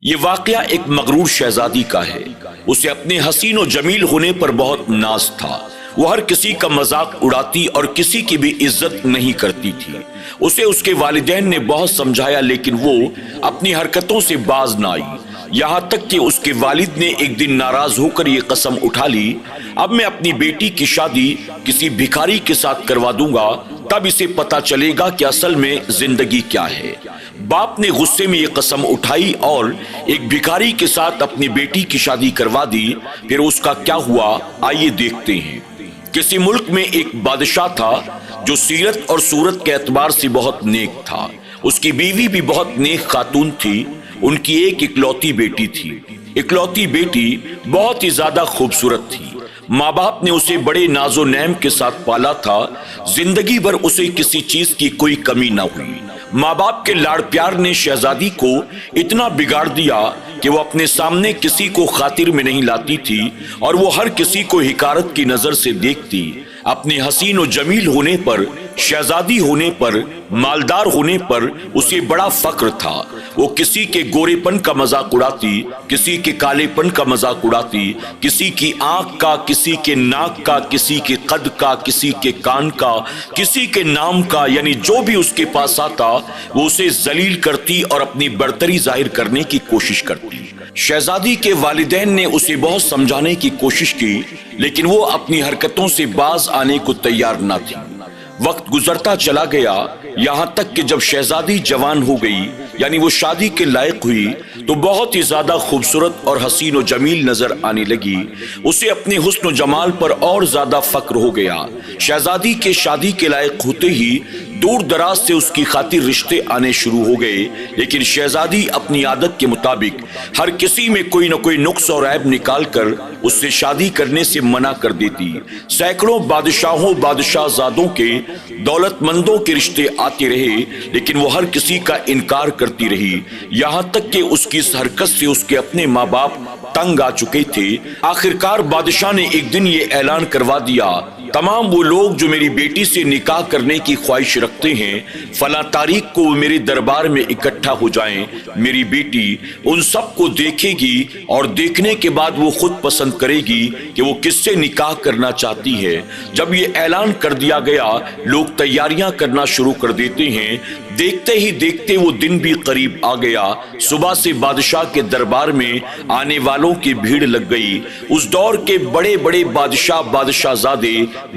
یہ واقعہ ایک مغرور شہزادی کا ہے۔ اسے اپنے حسین و جمیل ہونے پر بہت ناز تھا۔ وہ ہر کسی کا مذاق اڑاتی اور کسی کی بھی عزت نہیں کرتی تھی۔ اسے اس کے والدین نے بہت سمجھایا لیکن وہ اپنی حرکتوں سے باز نہ آئی، یہاں تک کہ اس کے والد نے ایک دن ناراض ہو کر یہ قسم اٹھا لی، اب میں اپنی بیٹی کی شادی کسی بھکاری کے ساتھ کروا دوں گا، تب اسے پتا چلے گا کہ اصل میں زندگی کیا ہے۔ باپ نے غصے میں یہ قسم اٹھائی اور ایک بھکاری کے ساتھ اپنی بیٹی کی شادی کروا دی۔ پھر اس کا کیا ہوا آئیے دیکھتے ہیں۔ کسی ملک میں ایک بادشاہ تھا جو سیرت اور صورت کے اعتبار سے بہت نیک تھا۔ اس کی بیوی بھی بہت نیک خاتون تھی۔ ان کی ایک اکلوتی بیٹی تھی۔ اکلوتی بیٹی بہت ہی زیادہ خوبصورت تھی۔ ماں باپ نے اسے بڑے ناز و نعم کے ساتھ پالا تھا۔ زندگی بھر اسے کسی چیز کی کوئی کمی نہ ہوئی۔ ماں باپ کے لاڑ پیار نے شہزادی کو اتنا بگاڑ دیا کہ وہ اپنے سامنے کسی کو خاطر میں نہیں لاتی تھی اور وہ ہر کسی کو حقارت کی نظر سے دیکھتی۔ اپنے حسین و جمیل ہونے پر، شہزادی ہونے پر، مالدار ہونے پر اسے بڑا فخر تھا۔ وہ کسی کے گورے پن کا مذاق اڑاتی، کسی کے کالے پن کا مذاق اڑاتی، کسی کی آنکھ کا، کسی کے ناک کا، کسی کے قد کا، کسی کے کان کا، کسی کے نام کا، یعنی جو بھی اس کے پاس آتا وہ اسے ذلیل کرتی اور اپنی برتری ظاہر کرنے کی کوشش کرتی۔ شہزادی کے والدین نے اسے بہت سمجھانے کی کوشش کی لیکن وہ اپنی حرکتوں سے باز آنے کو تیار نہ تھی۔ وقت گزرتا چلا گیا، یہاں تک کہ جب شہزادی جوان ہو گئی، یعنی وہ شادی کے لائق ہوئی، تو بہت ہی زیادہ خوبصورت اور حسین و جمیل نظر آنے لگی۔ اسے اپنے حسن و جمال پر اور زیادہ فخر ہو گیا۔ شہزادی کے شادی کے لائق ہوتے ہی دور دراز سے اس کی خاطر رشتے آنے شروع ہو گئے، لیکن شہزادی اپنی عادت کے مطابق ہر کسی میں کوئی نہ کوئی نقص اور عیب نکال کر اس سے شادی کرنے سے منع کر دیتی۔ سینکڑوں بادشاہ زادوں کے، دولت مندوں کے رشتے آتے رہے لیکن وہ ہر کسی کا انکار کرتی رہی، یہاں تک کہ اس کی اس حرکت سے اس کے اپنے ماں باپ تنگ آ چکے تھے۔ آخرکار بادشاہ نے ایک دن یہ اعلان کروا دیا، تمام وہ لوگ جو میری بیٹی سے نکاح کرنے کی خواہش رکھتے ہیں فلاں تاریخ کو وہ میرے دربار میں اکٹھا ہو جائیں۔ میری بیٹی ان سب کو دیکھے گی اور دیکھنے کے بعد وہ خود پسند کرے گی کہ وہ کس سے نکاح کرنا چاہتی ہے۔ جب یہ اعلان کر دیا گیا لوگ تیاریاں کرنا شروع کر دیتے ہیں۔ دیکھتے ہی دیکھتے وہ دن بھی قریب آ گیا۔ صبح سے بادشاہ کے دربار میں آنے والوں کی بھیڑ لگ گئی۔ اس دور کے بڑے بڑے بادشاہ زادے،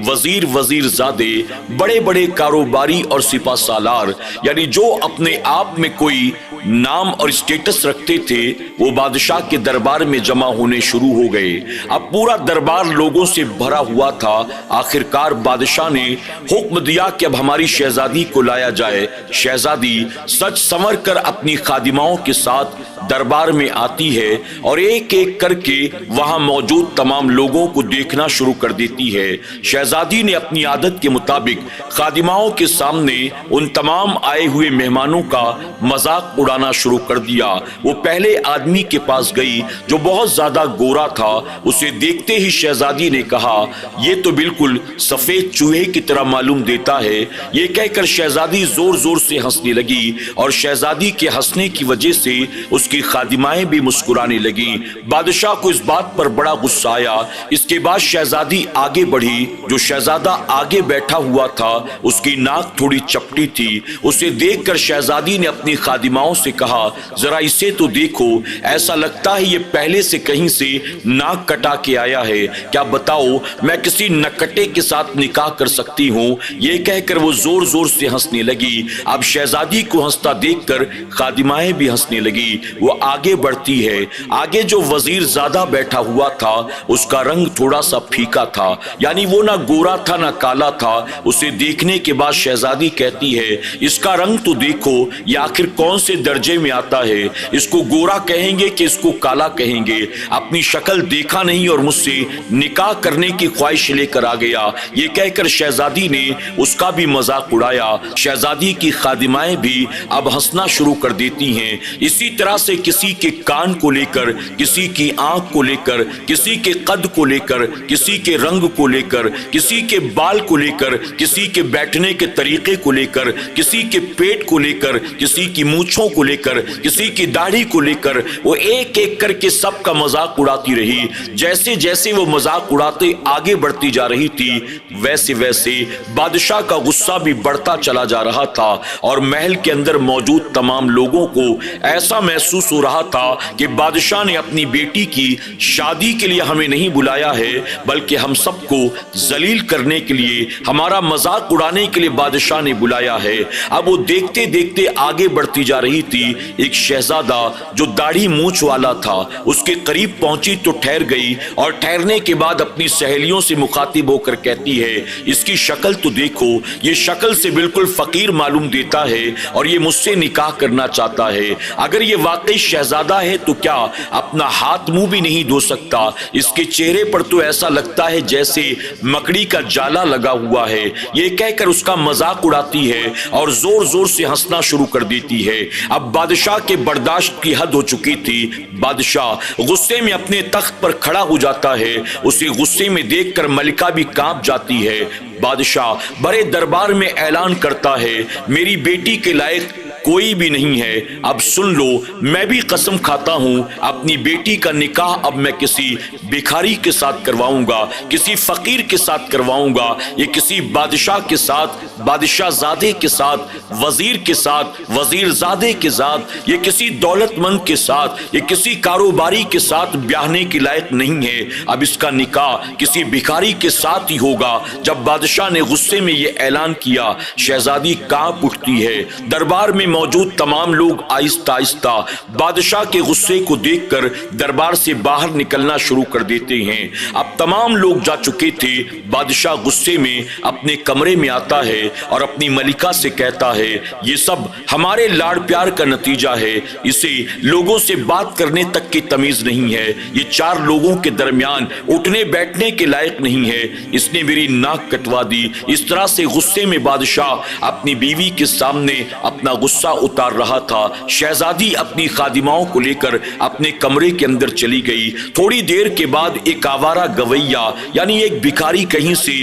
وزیر زادے، بڑے بڑے کاروباری اور سپہ سالار، یعنی جو اپنے آپ میں کوئی نام اور اسٹیٹس رکھتے تھے وہ بادشاہ کے دربار میں جمع ہونے شروع ہو گئے۔ اب پورا دربار لوگوں سے بھرا ہوا تھا۔ آخرکار بادشاہ نے حکم دیا کہ اب ہماری شہزادی کو لایا جائے۔ شہزادی سج سنور کر اپنی خادماؤں کے ساتھ دربار میں آتی ہے اور ایک ایک کر کے وہاں موجود تمام لوگوں کو دیکھنا شروع کر دیتی ہے۔ شہزادی نے اپنی عادت کے مطابق خادماؤں کے سامنے ان تمام آئے ہوئے مہمانوں کا مذاق اڑانا شروع کر دیا۔ وہ پہلے آدمی کے پاس گئی جو بہت زیادہ گورا تھا۔ اسے دیکھتے ہی شہزادی نے کہا، یہ تو بالکل سفید چوہے کی طرح معلوم دیتا ہے۔ یہ کہہ کر شہزادی زور زور سے ہنسنے لگی اور شہزادی کے ہنسنے کی وجہ سے اس کی خادمائیں بھی مسکرانے لگیں۔ بادشاہ کو اس بات پر بڑا غصہ آیا۔ اس کے بعد شہزادی آگے بڑھی۔ جو شہزادہ آگے بیٹھا ہوا تھا اس کی ناک تھوڑی چپٹی تھی۔ اسے دیکھ کر شہزادی نے اپنی خادماؤں سے کہا، ذرا اسے تو دیکھو، ایسا لگتا ہے یہ پہلے سے کہیں سے ناک کٹا کے آیا ہے۔ کیا بتاؤ میں کسی نکٹے کے ساتھ نکاح کر سکتی ہوں؟ یہ کہہ کر وہ زور زور سے ہنسنے لگی۔ اب شہزادی کو ہنستا دیکھ کر خادمائیں بھی ہنسنے لگی۔ وہ آگے بڑھتی ہے۔ آگے جو وزیر زادہ بیٹھا ہوا تھا اس کا رنگ تھوڑا سا پھیکا تھا، یعنی وہ نہ گورا تھا نہ کالا تھا۔ اسے دیکھنے کے بعد شہزادی کہتی ہے، اس کا رنگ تو دیکھو، یہ آخر کون سے درجے میں آتا ہے؟ اس کو گورا کہیں گے کہ اس کو کالا کہیں گے؟ اپنی شکل دیکھا نہیں اور مجھ سے نکاح کرنے کی خواہش لے کر آ گیا۔ یہ کہہ کر شہزادی نے اس کا بھی مذاق اڑایا۔ شہزادی کی خادمائیں بھی اب ہنسنا شروع کر دیتی ہیں۔ اسی طرح سے किसी के कान को लेकर, किसी की आंख को लेकर, किसी के कद को लेकर, किसी के रंग को लेकर, किसी के बाल को लेकर, किसी के बैठने के तरीके को लेकर, किसी के पेट को लेकर, किसी की मूंछों को लेकर, किसी की दाढ़ी को लेकर, वो एक एक करके सबका मजाक उड़ाती रही। जैसे जैसे वो मजाक उड़ाते आगे बढ़ती जा रही थी, वैसे वैसे बादशाह का गुस्सा भी बढ़ता चला जा रहा था और महल के अंदर मौजूद तमाम लोगों को ऐसा महसूस हो रहा था कि बादशाह ने अपनी बेटी की शादी के लिए हमें नहीं बुलाया है, बल्कि हम सबको जलील करने के लिए, हमारा मजाक उड़ाने के लिए बादशाह ने बुलाया है। अब वो देखते देखते आगे बढ़ती जा रही थी। एक शहजादा जो दाढ़ी मूंछ वाला था उसके करीब पहुंची तो ठहर गई और ठहरने के बाद अपनी सहेलियों से मुखातिब होकर कहती है, इसकी शक्ल तो देखो, ये शक्ल से बिल्कुल फकीर मालूम देता है और ये मुझसे निकाह करना चाहता है। अगर ये वाकई शहजादा है तो क्या अपना हाथ मुंह भी नहीं धो सकता? इसके चेहरे पर तो ऐसा लगता है जैसे मकड़ी का जाला लगा हुआ है। ये कहकर उसका मजाक उड़ाती है और जोर जोर से हंसना शुरू कर देती है। अब बादशाह के बर्दाश्त की हद हो चुकी थी। बादशाह गुस्से में अपने तख्त पर खड़ा हो जाता है। उसे गुस्से में देखकर मलिका भी कांप जाती है। बादशाह बड़े दरबार में ऐलान करता है, मेरी बेटी के लायक कोई भी नहीं है। अब सुन लो, मैं भी कसम खाता हूं अपनी बेटी का निकाह अब मैं किसी भिखारी के साथ करवाऊंगा, किसी फकीर के साथ करवाऊंगा। ये किसी बादशाह के साथ, बादशाह ज़ादे के साथ, वजीर के साथ, वजीर ज़ादे के साथ, ये किसी दौलतमंद के साथ, ये किसी कारोबारी के साथ ब्याहने के लायक नहीं है। अब इसका निकाह किसी भिखारी के साथ ही होगा। जब बादशाह ने गुस्से में ये ऐलान किया, शहजादी कांप उठती है। दरबार में मौजूद तमाम लोग आहिस्ता आहिस्ता बादशाह के गुस्से को देखकर दरबार से बाहर निकलना शुरू कर देते हैं। अब तमाम लोग जा चुके थे। बादशाह गुस्से में अपने कमरे में आता है और अपनी मलिका से कहता है, ये सब हमारे लाड़ प्यार का नतीजा है। इसे लोगों से बात करने तक की तमीज नहीं है। ये चार लोगों के दरमियान उठने बैठने के लायक नहीं है। इसने मेरी नाक कटवा दी। इस तरह से गुस्से में बादशाह अपनी बीवी के सामने अपना गुस्सा उतार रहा था। शहजादी अपनी खादिमाओं को लेकर अपने कमरे के अंदर चली गई। थोड़ी देर के बाद एक आवारा गवैया यानी एक भिखारी कहीं से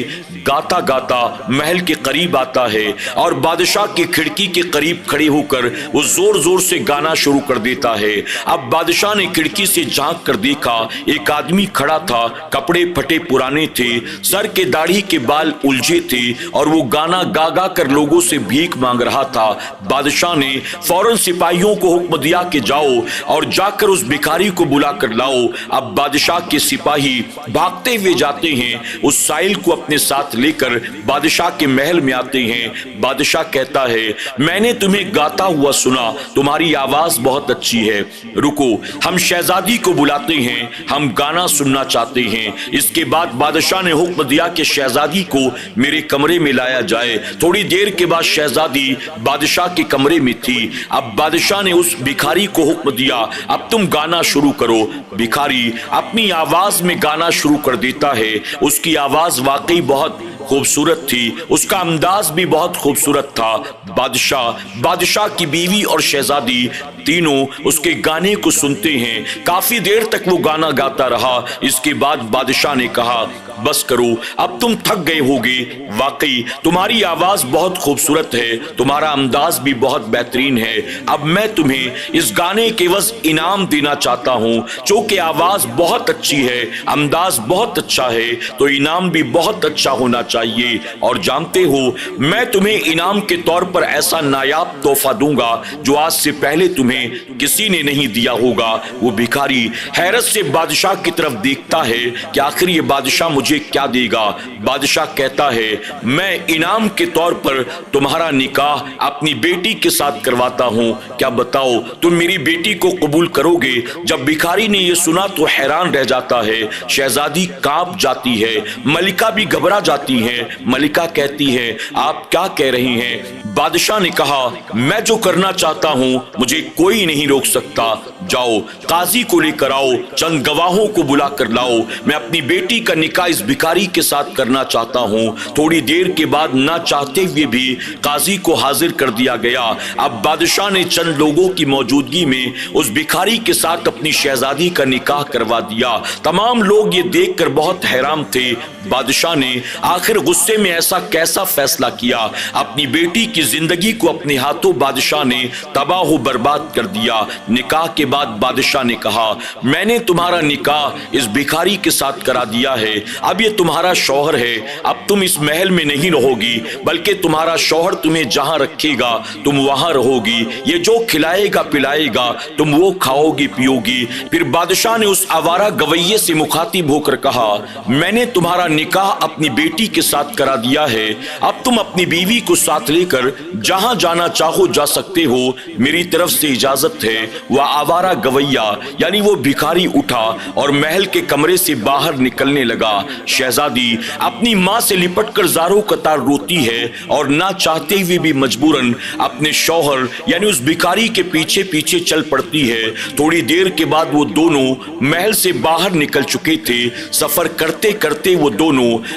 गाता गाता महल के करीब आता है और बादशाह की खिड़की के करीब खड़े होकर वो जोर जोर से गाना शुरू कर देता है। अब बादशाह ने खिड़की से झांक कर देखा, एक आदमी खड़ा था, कपड़े फटे पुराने थे, सर के दाढ़ी के बाल उलझे थे और वो गाना गा गा कर लोगों से भीख मांग रहा था। बादशाह ने फौरन सिपाहियों को हुक्म दिया कि जाओ और जाकर उस भिखारी को बुला कर लाओ। अब बादशाह के सिपाही भागते हुए जाते हैं, उस साइल को अपने साथ लेकर बादशाह के महल में आते हैं। बादशाह कहता है, मैंने तुम्हें गाता हुआ सुना, तुम्हारी आवाज बहुत अच्छी है। रुको, हम शहजादी को बुलाते हैं, हम गाना सुनना चाहते हैं। इसके बाद बादशाह ने हुक्म दिया कि शहजादी को मेरे कमरे में लाया जाए। थोड़ी देर के बाद शहजादी बादशाह के कमरे में थी। अब बादशाह ने उस भिखारी को हुक्म दिया, अब तुम गाना शुरू करो। भिखारी अपनी आवाज में गाना शुरू कर देता है। उसकी आवाज वाकई बहुत खूबसूरत थी, उसका अंदाज भी बहुत खूबसूरत था। बादशाह की बीवी और शहजादी तीनों उसके गाने को सुनते हैं। काफी देर तक वो गाना गाता रहा। इसके बाद बादशाह ने कहा, बस करो, अब तुम थक गए होगे। वाकई तुम्हारी आवाज बहुत खूबसूरत है, तुम्हारा अंदाज भी बहुत बेहतरीन है। अब मैं तुम्हें इस गाने के एवज इनाम देना चाहता हूँ। चूंकि आवाज बहुत अच्छी है, अंदाज बहुत अच्छा है, तो इनाम भी बहुत अच्छा होना चाहिए। और जानते हो, मैं तुम्हें इनाम के तौर पर ऐसा नायाब तोहफा दूंगा जो आज से पहले तुम्हें किसी ने नहीं दिया होगा। वो भिखारी हैरत से बादशाह की तरफ देखता है कि आखिर ये बादशाह मुझे क्या देगा। बादशाह कहता है, मैं इनाम के तौर पर तुम्हारा निकाह अपनी बेटी के साथ करवाता हूँ। क्या बताओ, तुम मेरी बेटी को कबूल करोगे? जब भिखारी ने यह सुना तो हैरान रह जाता है। शहजादी कांप जाती है, मलिका भी घबरा जाती है। मलिका कहती है, आप क्या कह रही हैं? बादशाह ने कहा, मैं जो करना चाहता हूँ मुझे कोई नहीं रोक सकता। जाओ, काजी को लेकर आओ, चंद गवाहों को बुला कर लाओ। मैं अपनी बेटी का निकाह इस भिखारी के साथ करना चाहता हूँ। थोड़ी देर के बाद ना चाहते हुए भी काजी को हाजिर कर दिया गया। अब बादशाह ने चंद लोगों की मौजूदगी में उस भिखारी के साथ अपनी शहजादी का निकाह करवा दिया। तमाम लोग ये देखकर बहुत हैरान थे। बादशाह ने आखिर गुस्से में ऐसा कैसा फैसला किया? अपनी बेटी की जिंदगी को अपने हाथों बादशाह ने तबाह बर्बाद कर दिया। निकाह के बाद बादशाह ने कहा, मैंने तुम्हारा निकाह इस भिखारी के साथ करा दिया है। अब ये तुम्हारा शौहर है। अब तुम इस महल में नहीं रहोगी, बल्कि तुम्हारा शौहर तुम्हें जहां रखेगा तुम वहां रहोगी। ये जो खिलाएगा पिलाएगा तुम वो खाओगी पियोगी। फिर बादशाह ने उस आवारा गवैये से मुखातिब होकर कहा, मैंने तुम्हारा निकाह अपनी बेटी के साथ करा दिया है। अब तुम अपनी बीवी को साथ लेकर जहां जाना चाहो जा सकते हो। मेरी तरफ से इजाजत है। वह आवारा गवैया यानी वो भिखारी उठा और महल के कमरे से बाहर निकलने लगा। शहजादी अपनी माँ से लिपटकर ज़ारो कतार रोती है और ना चाहते हुए भी मजबूरन अपने शौहर यानी उस भिखारी के पीछे पीछे चल पड़ती है। थोड़ी देर के बाद वो दोनों महल से बाहर निकल चुके थे। सफर करते करते वो दोनों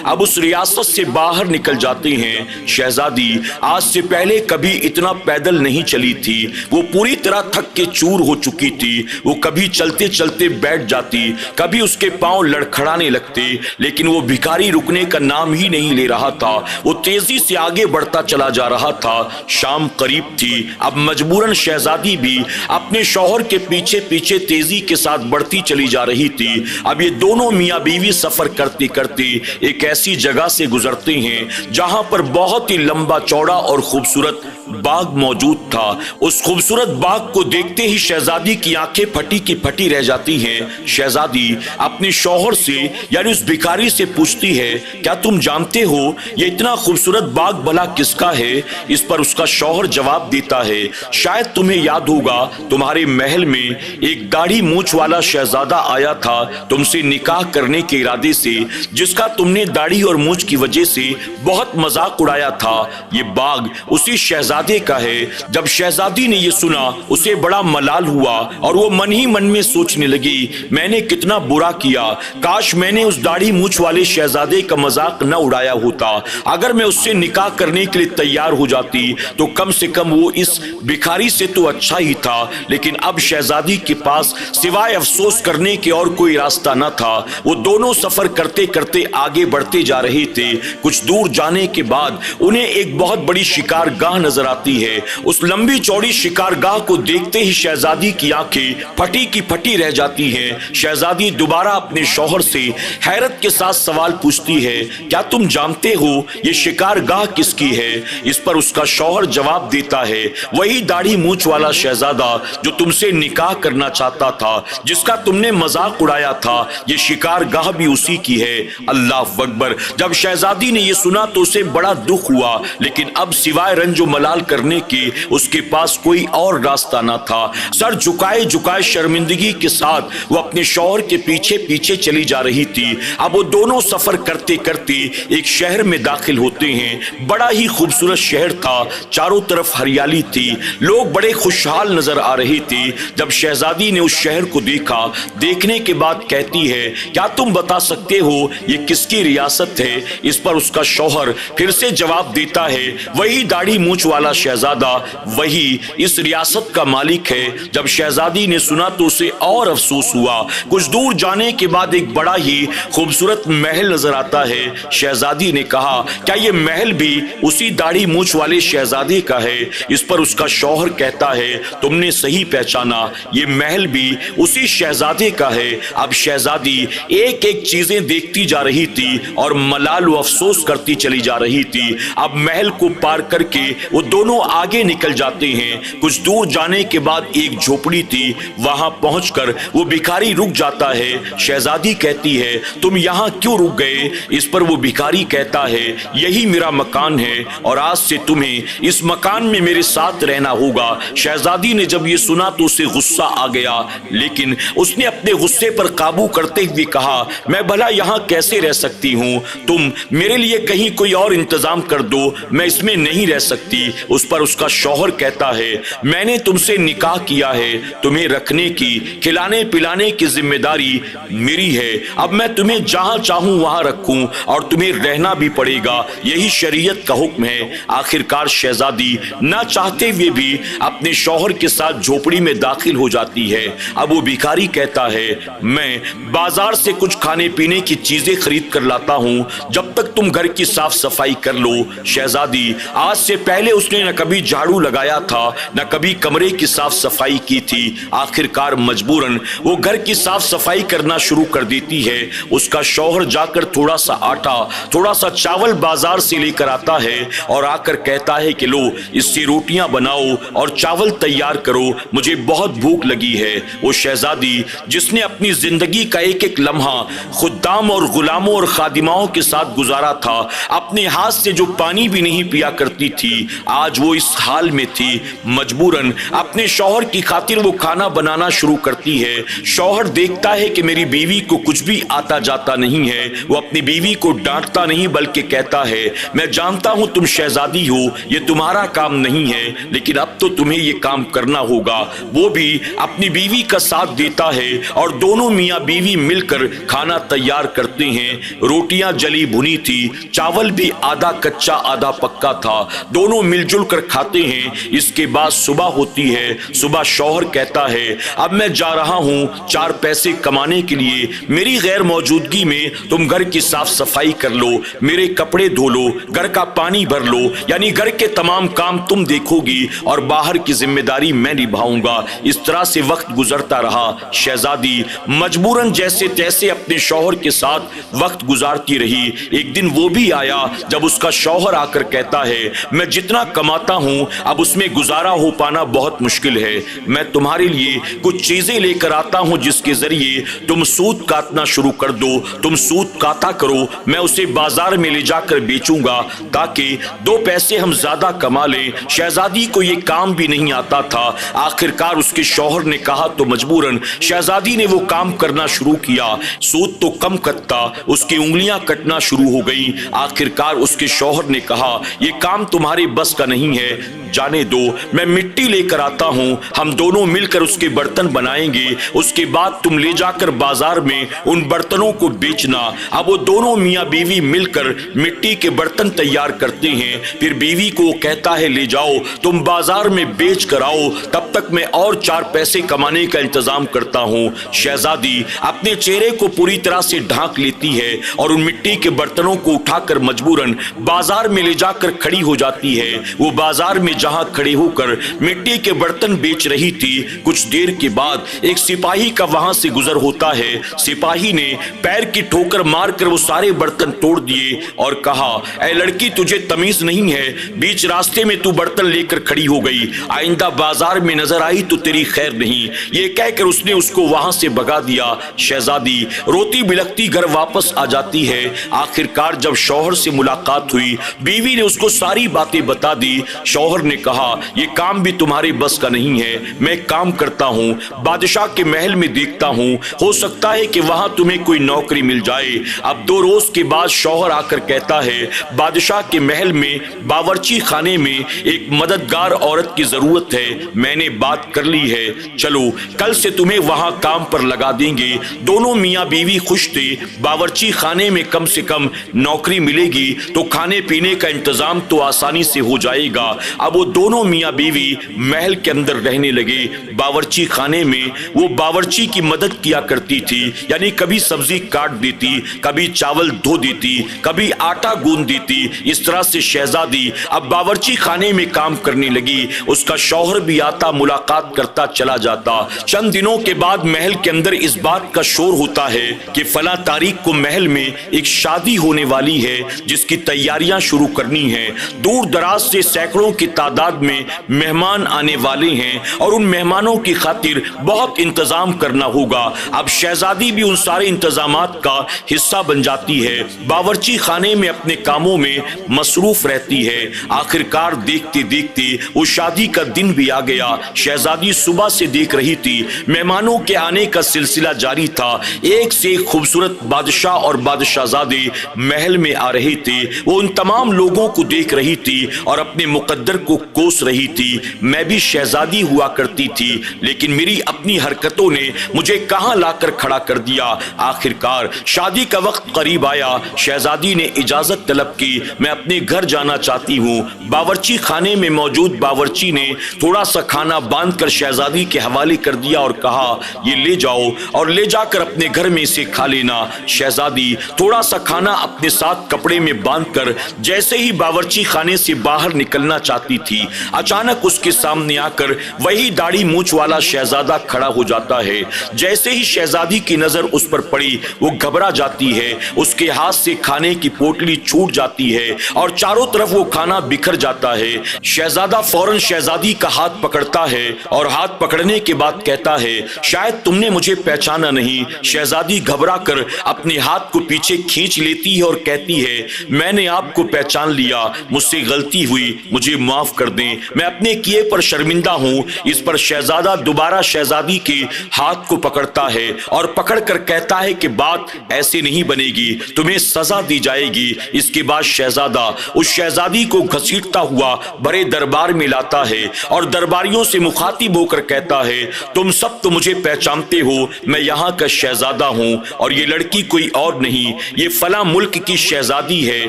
अब उस रियासत से बाहर निकल जाते हैं। शहजादी आज से पहले कभी इतना पैदल नहीं चली थी। वो पूरी तरह थक के चूर हो चुकी थी। वो कभी चलते चलते बैठ जाती, कभी उसके पांव लड़खड़ाने लगते, लेकिन वो भिखारी रुकने का नाम ही नहीं ले रहा था। वो तेजी से आगे बढ़ता चला जा रहा था। शाम करीब थी। अब मजबूरन शहजादी भी अपने शौहर के पीछे पीछे तेजी के साथ बढ़ती चली जा रही थी। अब ये दोनों मियाँ बीवी सफर करते करते एक ऐसी जगह से गुजरते हैं जहां पर बहुत ही लंबा चौड़ा और खूबसूरत बाग मौजूद था। उस खूबसूरत बाग को देखते ही शहजादी की आंखें फटी की फटी रह जाती हैं। शहजादी अपने शौहर से यानी उस भिखारी से पूछती है, क्या तुम जानते हो ये इतना खूबसूरत बाग भला किसका है? इस पर उसका शौहर जवाब देता है, शायद तुम्हें याद होगा तुम्हारे महल में एक दाढ़ी मूंछ वाला शहजादा आया था तुमसे निकाह करने के इरादे से, जिसका तुमने दाढ़ी और मूंछ की वजह से बहुत मजाक उड़ाया था। ये बाग उसी शहजादे का है। जब शहजादी ने ये सुना उसे बड़ा मलाल हुआ और वो मन ही मन में सोचने लगी, मैंने कितना बुरा किया। काश मैंने उस दाढ़ी मूंछ वाले शहजादे का मजाक न उड़ाया होता। अगर मैं उससे निकाह करने के लिए तैयार हो जाती तो कम से कम वो इस भिखारी से तो अच्छा ही था। लेकिन अब शहजादी के पास सिवाय अफसोस करने के और कोई रास्ता न था। वो दोनों सफर करते करते आगे बढ़ते जा रहे थे। कुछ दूर जाने के बाद उन्हें एक बहुत बड़ी शिकारगाह नजर आती है। उस लंबी चौड़ी शिकारगाह को देखते ही शहजादी की आंखें फटी की फटी रह जाती हैं। शहजादी दोबारा अपने शौहर से हैरत के साथ सवाल पूछती है, क्या तुम जानते हो ये शिकारगाह किसकी है? इस पर उसका शौहर जवाब देता है, वही दाढ़ी मूंछ वाला शहजादा जो तुमसे निकाह करना चाहता था, जिसका तुमने मजाक उड़ाया था, ये शिकारगाह भी उसी की है। अल्लाह अकबर। जब शहजादी ने ये सुना तो उसे बड़ा दुख हुआ, लेकिन अब सिवाय रंजो मलाल करने के उसके पास कोई और रास्ता ना था। सर झुकाए झुकाए शर्मिंदगी के साथ वो अपने शौहर के पीछे पीछे चली जा रही थी। अब वो दोनों सफर करते करते एक शहर में दाखिल होते हैं। बड़ा ही खूबसूरत शहर था, चारों तरफ हरियाली थी, लोग बड़े खुशहाल नजर आ रहे थे। जब शहजादी ने उस शहर को देखा, देखने के बाद कहती है, क्या तुम बता सकते हो ये किसकी रियासत है? इस पर उसका शौहर फिर से जवाब देता है, वही दाढ़ी मूंछ वाला शहजादा, वही इस रियासत का मालिक है। जब शहजादी ने सुना तो उसे और अफसोस हुआ। कुछ दूर जाने के बाद एक बड़ा ही खूबसूरत महल नजर आता है। शहजादी ने कहा, क्या ये महल भी उसी दाढ़ी मूंछ वाले शहजादे का है? इस पर उसका शौहर कहता है, तुमने सही पहचाना, ये महल भी उसी शहजादे का है। अब शहजादी एक एक चीजें देखती जा रही थी और मलाल व अफसोस करती चली जा रही थी। अब महल को पार करके वो दोनों आगे निकल जाते हैं। कुछ दूर जाने के बाद एक झोपड़ी थी, वहां पहुंचकर वो भिखारी रुक जाता है। शहजादी कहती है, तुम यहाँ क्यों रुक गए? इस पर वो भिखारी कहता है, यही मेरा मकान है और आज से तुम्हें इस मकान में मेरे साथ रहना होगा। शहजादी ने जब ये सुना तो उसे गुस्सा आ गया, लेकिन उसने अपने गुस्से पर काबू करते हुए कहा, मैं भला यहाँ कैसे रह सकती हूँ? तुम मेरे लिए कहीं कोई और इंतजाम कर दो, मैं इसमें नहीं रह सकती। उस पर उसका शौहर कहता है, मैंने तुमसे निकाह किया है, तुम्हें रखने की, खिलाने पिलाने की जिम्मेदारी मेरी है। अब मैं तुम्हें जहां चाहूं वहां रखूं और तुम्हें रहना भी पड़ेगा, यही शरीयत का हुक्म है। आखिरकार शहजादी ना चाहते हुए भी अपने शौहर के साथ झोपड़ी में दाखिल हो जाती है। अब वो भिखारी कहता है, मैं बाजार से कुछ खाने पीने की चीजें खरीद कर लाता हूं, जब तक तुम घर की साफ सफाई कर लो। शहजादी आज से पहले उसने न कभी झाड़ू लगाया था, न कभी कमरे की साफ सफाई की थी। आखिरकार मजबूरन वो घर की साफ सफाई करना शुरू कर देती है। उसका शौहर जाकर थोड़ा सा आटा, थोड़ा सा चावल बाजार से लेकर आता है और आकर कहता है कि लो, इससे रोटियां बनाओ और चावल तैयार करो, मुझे बहुत भूख लगी है। वो शहजादी जिसने अपनी जिंदगी का एक एक लम्हा खुद्दाम और गुलामों और खादिमाओं के साथ गुजारा था, अपने हाथ से जो पानी भी नहीं पिया करती थी, आज वो इस हाल में थी। मजबूरन अपने शौहर की खातिर वो खाना बनाना शुरू करती है। शौहर देखता है कि मेरी बीवी को कुछ भी आता जाता नहीं है। वो अपनी बीवी को डांटता नहीं बल्कि कहता है, मैं जानता हूं तुम शहजादी हो, ये तुम्हारा काम नहीं है, लेकिन अब तो तुम्हें ये काम करना होगा। वो भी अपनी बीवी का साथ देता है और दोनों मियाँ बीवी मिलकर खाना तैयार करते हैं। रोटियां जली भुनी थी, चावल भी आधा कच्चा आधा पक्का था, दोनों मिलजुल कर खाते हैं। इसके बाद सुबह होती है। सुबह शौहर कहता है, अब मैं जा रहा हूँ 4 पैसे कमाने के लिए, मेरी गैर मौजूदगी में तुम घर की साफ सफाई कर लो, मेरे कपड़े धो लो, घर का पानी भर लो, यानी घर के तमाम काम तुम देखोगी और बाहर की जिम्मेदारी मैं निभाऊंगा। इस तरह से वक्त गुजरता रहा। शहजादी मजबूरन जैसे तैसे अपने शौहर के साथ वक्त गुजारती रही। एक दिन वो भी आया जब उसका शौहर आकर कहता है, मैं जितना कमाता हूं अब उसमें गुजारा हो पाना बहुत मुश्किल है, मैं तुम्हारे लिए कुछ चीजें लेकर आता हूं जिसके जरिए तुम सूद काटना शुरू कर दो। तुम सूद काटा करो, मैं उसे बाजार में ले जाकर बेचूंगा ताकि 2 पैसे हम ज्यादा कमा लें। शहजादी को ये काम भी नहीं आता था। आखिरकार उसके शौहर ने कहा तो मजबूरन शहजादी ने वो काम करना शुरू किया। सूद तो कम कटता, उसकी उंगलियां कटना शुरू हो गई। आखिरकार उसके शौहर ने कहा, ये काम तुम्हारे बस का नहीं है, जाने दो, मैं मिट्टी लेकर आता हूं, हम दोनों मिलकर उसके बर्तन बनाएंगे, उसके बाद तुम ले जाकर बाजार में उन बर्तनों को बेचना। अब वो दोनों मियाँ बीवी मिलकर मिट्टी के बर्तन तैयार करते हैं। फिर बीवी को कहता है, ले जाओ तुम बाजार में बेच कर आओ, तब तक मैं और 4 पैसे कमाने का इंतजाम करता हूँ। शहजादी अपने चेहरे को पूरी तरह से ढांक लेती है और उन मिट्टी के बर्तनों को उठाकर मजबूरन बाजार में ले जाकर खड़ी हो जाती है। वो बाजार में जहां खड़े होकर मिट्टी के बर्तन बेच रही थी, कुछ देर के बाद एक सिपाही का वहां से गुजर होता है। सिपाही ने पैर की ठोकर मारकर वो सारे बर्तन तोड़ दिए और कहा, ऐ लड़की, तुझे तमीज नहीं है, बीच रास्ते में तू बर्तन लेकर खड़ी हो गई, आइंदा बाजार में नजर आई तो तेरी खैर नहीं। ये कहकर उसने उसको वहां से भगा दिया। शहजादी रोती बिलखती घर वापस आ जाती है। आखिरकार जब शौहर से मुलाकात हुई, बीवी ने उसको सारी बातें बता दी। शौहर ने कहा, ये काम भी तुम्हारे बस का नहीं है, मैं काम करता हूँ, बादशाह के महल में देखता हूँ, हो सकता है कि वहां तुम्हें कोई नौकरी मिल जाए। अब 2 रोज के बाद शौहर आकर कहता है, बादशाह के महल में बावर्ची खाने में एक मददगार औरत की जरूरत है, मैंने बात कर ली है, चलो कल से तुम्हें वहां काम पर लगा देंगे। दोनों मियाँ बीवी खुश थे। बावर्ची खाने में कम से कम नौकरी मिलेगी तो खाने पीने का इंतजाम तो आसानी से हो जाएगा। अब वो दोनों मियाँ बीवी महल के अंदर रहने लगे। बावर्ची खाने में वो बावर्ची की मदद किया करती थी, यानी कभी सब्जी काट देती, कभी चावल धो देती, कभी आटा गूंद देती। इस तरह से शहजादी अब बावर्ची खाने में काम करने लगी। उसका शौहर भी आता, मुलाकात करता चला जाता। चंद दिनों के बाद महल के अंदर इस बात का शोर होता है कि फला तारीख को महल में एक शादी होने वाली है जिसकी तैयारियां शुरू करनी है। दूर दराज से सैकड़ों की तादाद में मेहमान आने वाले हैं और उन मेहमानों की खातिर बहुत इंतजाम करना होगा। अब शहजादी भी उन सारे इंतजामात का हिस्सा बन जाती है। बावर्ची खाने में अपने कामों में मसरूफ रहती है। आखिरकार देखते देखते वो शादी का दिन भी आ गया। शहजादी सुबह से देख रही थी, मेहमानों के आने का सिलसिला जारी था। एक से एक खूबसूरत बादशाह और बादशाहजादे महल में आ रहे थे। वो उन तमाम लोगों को देख रही थी और اپنے مقدر کو کوس رہی تھی۔ میں بھی شہزادی ہوا کرتی تھی، لیکن میری اپنی حرکتوں نے مجھے کہاں لا کر کھڑا کر دیا۔ آخرکار شادی کا وقت قریب آیا۔ شہزادی نے اجازت طلب کی، میں اپنے گھر جانا چاہتی ہوں۔ باورچی خانے میں موجود باورچی نے تھوڑا سا کھانا باندھ کر شہزادی کے حوالے کر دیا اور کہا، یہ لے جاؤ اور لے جا کر اپنے گھر میں اسے کھا لینا۔ شہزادی تھوڑا سا کھانا اپنے ساتھ کپڑے میں باندھ کر جیسے ہی باورچی خانے سے باہر نکلنا چاہتی تھی، اچانک اس کے سامنے آ کر وہی داڑھی مونچھ والا شہزادہ کھڑا ہو جاتا ہے۔ جیسے ہی شہزادی کی نظر اس پر پڑی، وہ گھبرا جاتی ہے، اس کے ہاتھ سے کھانے کی پوٹلی چھوٹ جاتی ہے اور چاروں طرف وہ کھانا بکھر جاتا ہے۔ شہزادہ فوراً شہزادی کا ہاتھ پکڑتا ہے اور ہاتھ پکڑنے کے بعد کہتا ہے، شاید تم نے مجھے پہچانا نہیں۔ شہزادی گھبرا کر اپنے ہاتھ کو پیچھے کھینچ لیتی ہے اور کہتی ہے، میں نے آپ کو پہچان لیا، مجھ سے غلطی ہوئی، مجھے معاف کر دیں، میں اپنے کیے پر شرمندہ ہوں۔ اس پر شہزادہ دوبارہ شہزادی کے ہاتھ کو پکڑتا ہے اور پکڑ کر کہتا ہے کہ بات ایسے نہیں بنے گی، تمہیں سزا دی جائے گی۔ اس کے بعد شہزادہ اس شہزادی کو گھسیٹتا ہوا بڑے دربار میں لاتا ہے اور درباریوں سے مخاطب ہو کر کہتا ہے، تم سب تو مجھے پہچانتے ہو، میں یہاں کا شہزادہ ہوں اور یہ لڑکی کوئی اور نہیں، یہ فلاں ملک کی شہزادی ہے۔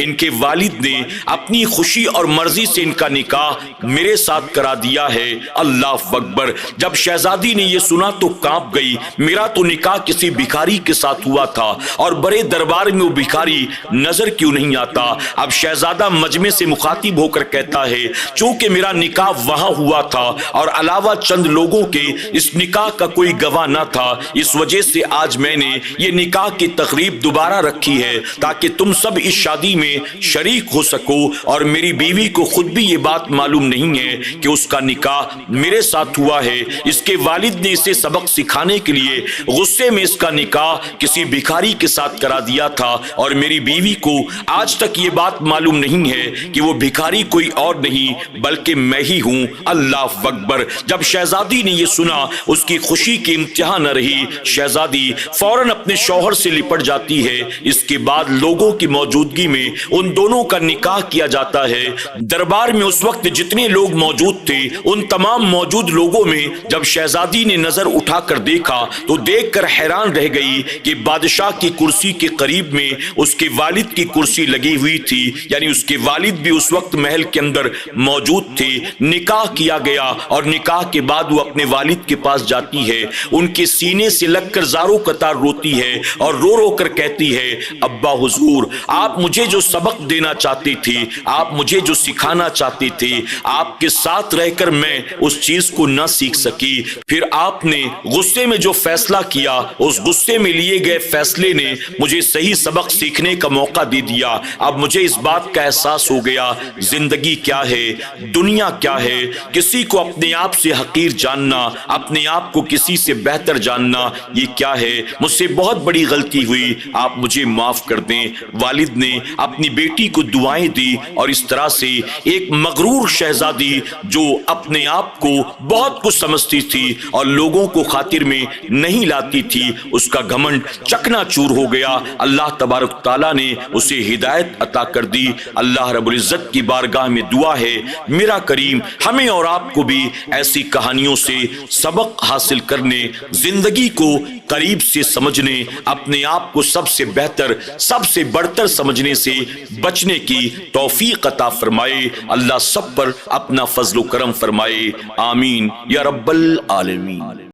ان کے والد نے اپنی خوشی اور مرضی سے ان کا نکاح میرے ساتھ کرا دیا ہے۔ اللہ اکبر۔ جب شہزادی نے یہ سنا تو کانپ گئی، میرا تو نکاح کسی بھکاری کے ساتھ ہوا تھا اور بڑے دربار میں وہ بھکاری نظر کیوں نہیں آتا؟ اب شہزادہ مجمع سے مخاطب ہو کر کہتا ہے، چونکہ میرا نکاح وہاں ہوا تھا اور علاوہ چند لوگوں کے اس نکاح کا کوئی گواہ نہ تھا، اس وجہ سے آج میں نے یہ نکاح کی تقریب دوبارہ رکھی ہے تاکہ تم سب اس شادی میں شریک ہو سکو، اور میری بیوی کو خود بھی یہ بات معلوم نہیں ہے کہ اس کا نکاح میرے ساتھ ہوا ہے۔ اس کے والد نے اسے سبق سکھانے کے لیے غصے میں اس کا نکاح کسی بھکاری کے ساتھ کرا دیا تھا، اور میری بیوی کو آج تک یہ بات معلوم نہیں ہے کہ وہ بھکاری کوئی اور نہیں بلکہ میں ہی ہوں۔ اللہ اکبر۔ جب شہزادی نے یہ سنا، اس کی خوشی کی انتہا نہ رہی۔ شہزادی فوراً اپنے شوہر سے لپٹ جاتی ہے۔ اس کے بعد لوگوں کی موجودگی میں ان دونوں کا نکاح کیا جاتا ہے۔ دربار میں اس وقت جتنے لوگ موجود تھے، ان تمام موجود لوگوں میں جب شہزادی نے نظر اٹھا کر دیکھا تو دیکھ کر حیران رہ گئی کہ بادشاہ کی کرسی کے قریب میں اس کے والد کی کرسی لگی ہوئی تھی، یعنی اس کے والد بھی اس وقت محل کے اندر موجود تھے۔ نکاح کیا گیا اور نکاح کے بعد وہ اپنے والد کے پاس جاتی ہے، ان کے سینے سے لگ کر زاروں قطار روتی ہے اور رو رو کر کہتی ہے، ابا حضور، آپ مجھے جو سبق دینا چاہتی تھی، آپ مجھے جو سکھانا چاہتی تھی، آپ کے ساتھ رہ کر میں اس چیز کو نہ سیکھ سکی، پھر آپ نے غصے میں جو فیصلہ کیا، اس غصے میں لیے گئے فیصلے نے مجھے صحیح سبق سیکھنے کا موقع دے دیا۔ اب مجھے اس بات کا احساس ہو گیا، زندگی کیا ہے، دنیا کیا ہے، کسی کو اپنے آپ سے حقیر جاننا، اپنے آپ کو کسی سے بہتر جاننا، یہ کیا ہے؟ مجھ سے بہت بڑی غلطی ہوئی، آپ مجھے معاف کر دیں۔ والد نے اپنی بیٹی کو دعائیں دی اور اس طرح سے ایک مغرور شہزادی جو اپنے آپ کو بہت کچھ سمجھتی تھی اور لوگوں کو خاطر میں نہیں لاتی تھی، اس کا گھمنڈ چکنا چور ہو گیا۔ اللہ تبارک تعالیٰ نے اسے ہدایت عطا کر دی۔ اللہ رب العزت کی بارگاہ میں دعا ہے، میرا کریم ہمیں اور آپ کو بھی ایسی کہانیوں سے سبق حاصل کرنے، زندگی کو قریب سے سمجھنے، اپنے آپ کو سب سے بہتر، سب سے بڑھتر سمجھنے سے بچنے کی توفیق عطا فرمائے۔ اللہ سب پر اپنا فضل و کرم فرمائے، آمین یا رب العالمین۔